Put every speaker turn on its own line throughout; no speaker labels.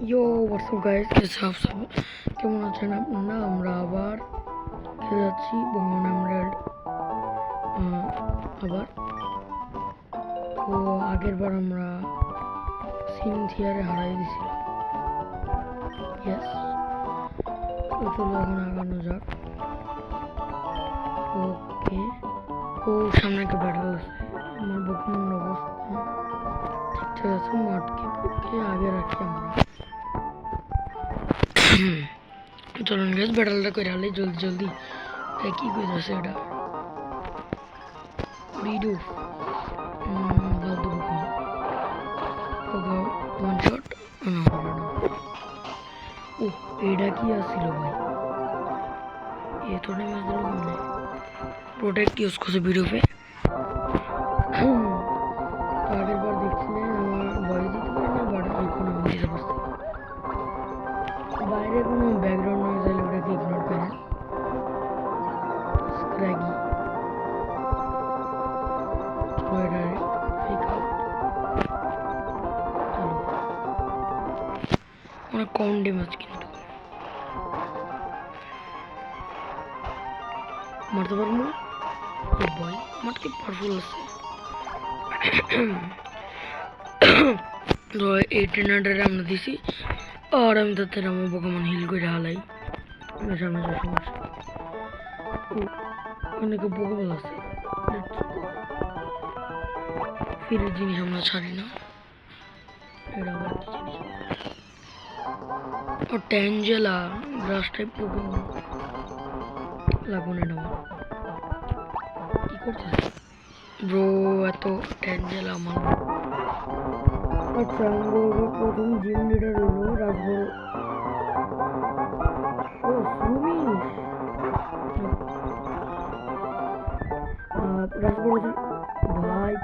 Yo, what's up guys? कैसे आप सब কেমন আছেন আপনারা? আমরা আবার খেলে যাচ্ছি বঙ্গন এমরাল্ড আবার। তো আগের বার আমরা সিনথিয়ারে হারাই দিয়েছিলাম। ইয়েস, তো চলো এখন আগানো যাক। ওকে, ও সামনে একটা ব্যাটল আছে। আমার বকুমন অবস্থা ঠিকঠাক আছে, মাঠকে আগে রাখি আমরা। চলুন গাইস, ব্যাটলটা করে আলে জলদি জলদি। কি কইতাছে এটা? রিডু ফালতু বকুমন। ওকে, ওয়ান শট। না হলো না। ও, এটা কি আসছিল ভাই? ये तो नहीं मैं हमने प्रोटेक्ट यूज করছে ভিডিও पे। তো আগের বার দেখছিলেন আমার ভয়েস দিতে পারে না, বাট এখন আমি দিতে পারছি। বাইরে কোনো ব্যাকগ্রাউন্ড নয়েজ এলে ওটাকে ইগনোর করেন। স্ক্র্যাগি ওয়েটার ফেক আউট। চলো, অনেক কম ড্যামেজ কিন্তু মারতে পারবো না। ও ভাই, মারতে পারফুল আছে। তো 1800 আমরা দিছি, আর আমি তাতে আমার পোকেমন হিল করে হালাই। সামনে যাওয়ার সমস্যা। অনেকে পোকেবল আছে, ফিরের জিনিস আমরা ছাড়ি না। এটা আবার কি জিনিস? ও ট্যাঞ্জেলা গ্রাস টাইপ পোকেমন লাগবো না। এটা আমার কি করতেছে ব্রো? এত ট্যাঞ্জেলা আমার। আচ্ছা, আমাদের প্রথম জিম লিডার হলো রাজবড়। ও সুমিশ, রাজবড় ভাই,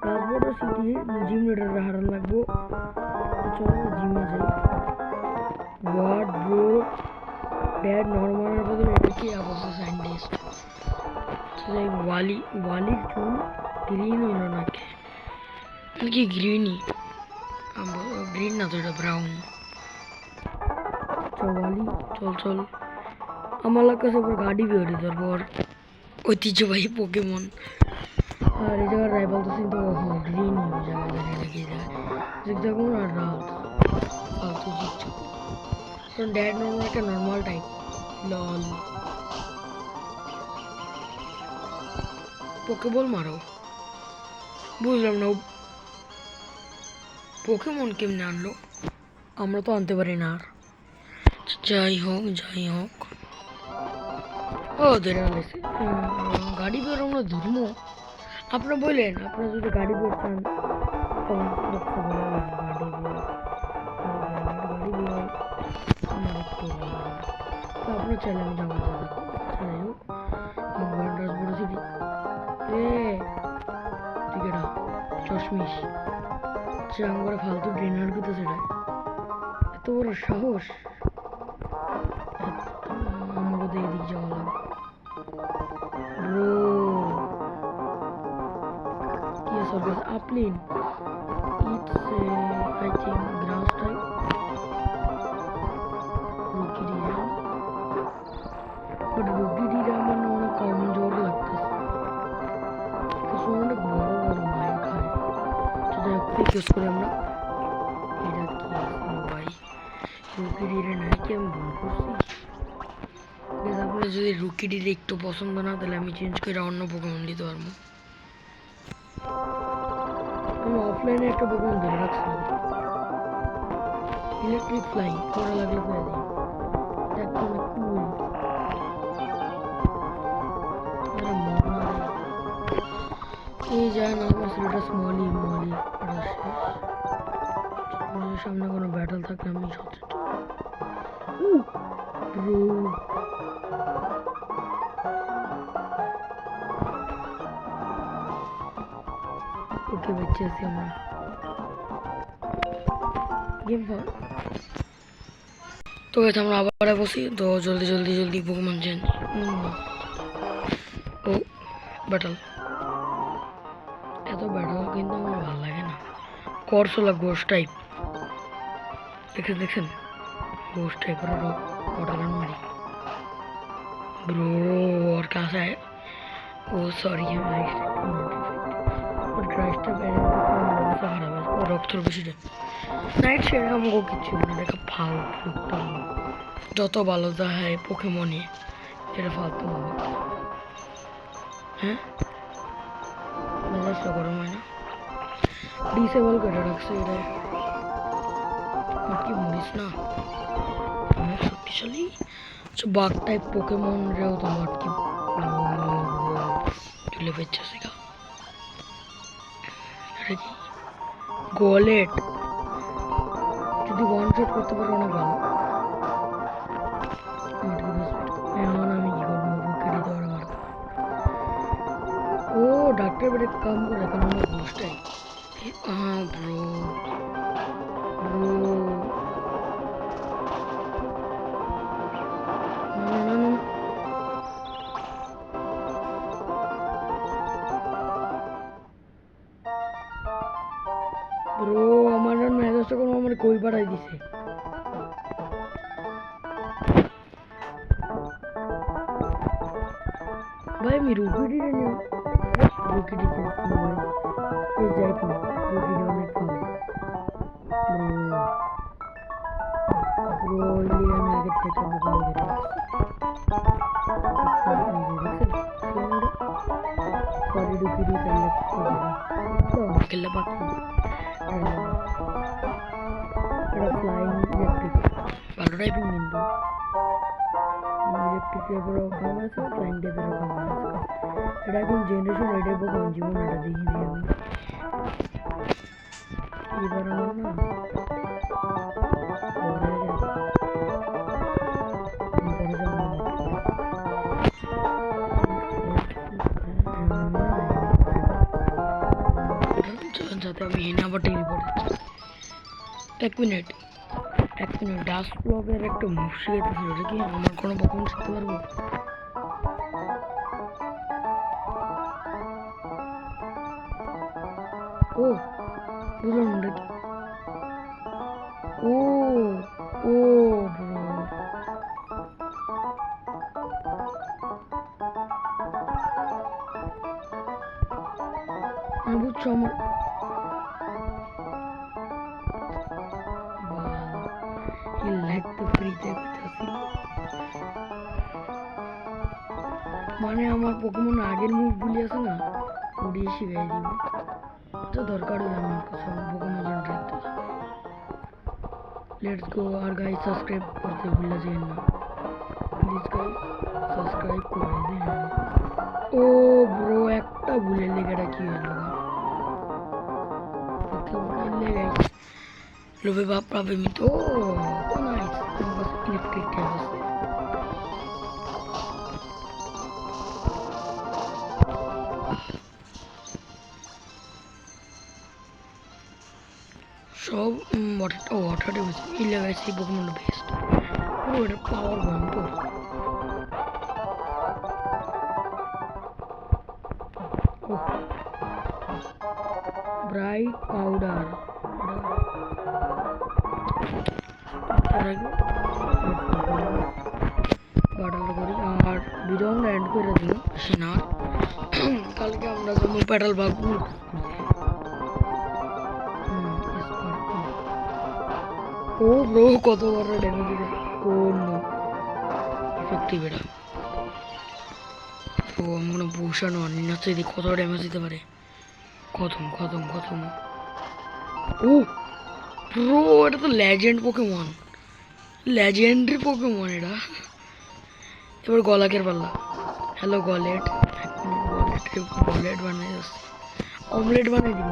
রাজবড় সিটি জিম লিডার হারান লাগবো। চলো জিমে যাই। হোয়াট ব্রো, ড্যাড নর্মালের বদলে এটা কি আবদ্ধ সাইন্টিস্ট? যাই, ওয়ালির চুল গ্রিন হইল নাকি? কি গ্রিনই? গ্রিন না তো, এটা ব্রাউন। ওয়ালি চল চল, আমার কাছে পুরো গাড়ি বেরোয় তারপর ঐতিহ্যবাহী পোকেমন। আর এই জায়গার রাইভাল তো কিন্তু গ্রিনই ওই জায়গায় জানি নাকি জিগজাগুন আর রাত ফালতু জিগজাগুন। কারণ ড্যাড নর্মাল একটা নর্মাল টাইপ। লল, পোকেবল মারো, বুঝলাম না পোকেমন কেমনে আনলো? আমরা তো আনতে পারি না। আর যাই হোক যাই হোক, ও ধরে আনছে গাড়ি বেরোনো ধর্ম। আপনারা বললেন, আপনারা যদি গাড়ি বের চান আপনার চাইলে আমি যাবো। যাই হোক, টিকেটা চশমিশ চাং করে ফালতু ড্রেনার করতে, সেটা এত বড় সাহস। আমাকে তো এদিক যাওয়া লাগবে ব্রো। কি আছে আপলিন? It's I think grass type. রুকিডিরা, বাট রুকিডিরা আমার না অনেক কমজোর লাগতেছে। অনেক বড় বড় মাইন খায়। সেটা পিক ইউজ করে আমরা। এটা কি ভাই? রুকিডিরা নাই কি আমি ভুল করছি? আপনার যদি রুকিডির একটু পছন্দ না, তাহলে আমি চেঞ্জ করে অন্য পোকেমন দিতে পারবো। আমি অফলাইনে একটা পোকেমন ধরে রাখছিলাম, ইলেকট্রিক ফ্লাই করা লাগলে করে দিই। দেখতে অনেক কুল। এই যায় না আমার সেটা স্মলি মলি। সামনে কোনো ব্যাটল থাকলে আমি সচেতন। ওকে, বেঁচে আছি আমরা। গেম ফল তো গেছে, আমরা আবার বসি। তো জলদি জলদি জলদি পোকেমন চেঞ্জ। ও ব্যাটল, এত ব্যাটল কিন্তু আমার ভালো লাগে না। করসোলা গোস্ট টাইপ দেখছেন घोस्ट टाइप वाटरगन मारी ब्रो और कहाँ से आए ओ सॉरी है और क्राइस्टा बैरियर को बहुत खराब है और रॉक थोड़ा बेশি नाइट शेड का मुझे किच्छु नहीं देखा फालतू लगता जो तो बालों है पोकेमोन ही तेरे फालतू हैं मैं जस्ट करूँ मैं ना डिसेबल कर रख से इधर मटकी मुड़ीस ना मैं शक्तिशाली जो बाग टाइप पोकेमोन रहे हो तो मटकी चले बच्चे से का अरे की गोलेट যদি ওয়ান শট করতে পারো অনেক ভালো এখন আমি কি করবো কেটে দেওয়ার আমার ও ডাক্তার বেড়ে কাম করে এখন আমরা ঘুষটাই ব্রো ব্রো ব্রো আমার মেজাজটা কোনো আমার কই পাঠাই দিছে ভাই আমি রুকিডি রে রুকিডি তে এই যাই তো রুকিডি অনেক ভালো ব্রো লিয়ে আমি আগে থেকে বুঝাও দিতে সরি রুকিডি করলে তো খেলা বাকি এটা ফ্লাইং ইলেকট্রিক ভালো টাইপিং কিন্তু ইলেকট্রিক টাইপেরও কাম আছে ফ্লাইং টাইপেরও কাম আছে এটা এখন জেনারেশন এটাই পোকেমন জীবন এটা দেখি দিই আমি এবার আমার না যাতে আমি হেনাবাটি রিপোর্ট এক মিনিট ডাস্ট ব্লকের একটা মুভ শিখেছিল এটা কি আমার কোনো পোকেমন শিখতে পারবো ও বুঝলাম না কি ও ও ব্রো আমি বুঝছো আমার মানে আমার পোকেমন আগের মুভগুলি আছে না ওড়িয়ে শিখাই দিব তো দরকারই আমার কাছে পোকেমন দেখতে লেটস গো আর গাইস সাবস্ক্রাইব করতে ভুলে যাবেন না প্লিজ গাইস সাবস্ক্রাইব করে দিন ও ব্রো একটা ভুলে লেখাটা কি হলো ওকে বলে গাইস লোভে বাপ পাবে মি তো নাইস বস ইলেকট্রিক টেবস সব ওয়াটার টেবস এই লাগাইছি পোকেমন বেস্ট পুরো এটা পাওয়ার ভয়ঙ্কর ব্রাইট পাউডার বাটাল করি আর ভিডিও আমরা এন্ড করে দিই বেশি না কালকে আমরা যাবো পেট্রোল পাম্প ও ব্রো কত বড় ড্যামেজ দিতে ও নো ইফেক্টিভ এটা তো আমরা ভূষণ অন্য যদি কত ড্যামেজ দিতে পারে খতম ও ব্রো এটা তো লেজেন্ড পোকেমন লেজেন্ডারি পোকেমন এটা এবার গলাকের পাল্লা হ্যালো গলেট গলেট বানিয়ে যাচ্ছে অমলেট বানিয়ে দিব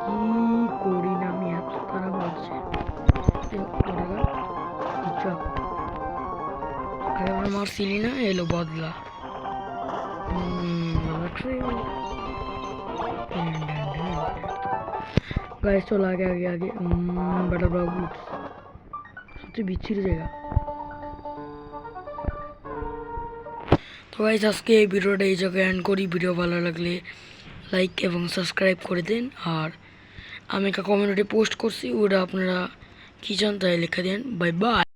কি করি না আমি এত তারা বলছে আগে আমরা মারছিলি না এলো বদলা गाइस चलो आगे बड़ा ब्लॉग सबसे बिच्छिर जाएगा तो गाइस आज के भिडियोटा এই জায়গায় এন্ড করি ভিডিও ভালো লাগলে লাইক এবং সাবস্ক্রাইব করে দিন আর আমি একটা কমিউনিটি পোস্ট করছি, ওটা আপনারা কি চান তাই লেখা দেন। Bye bye.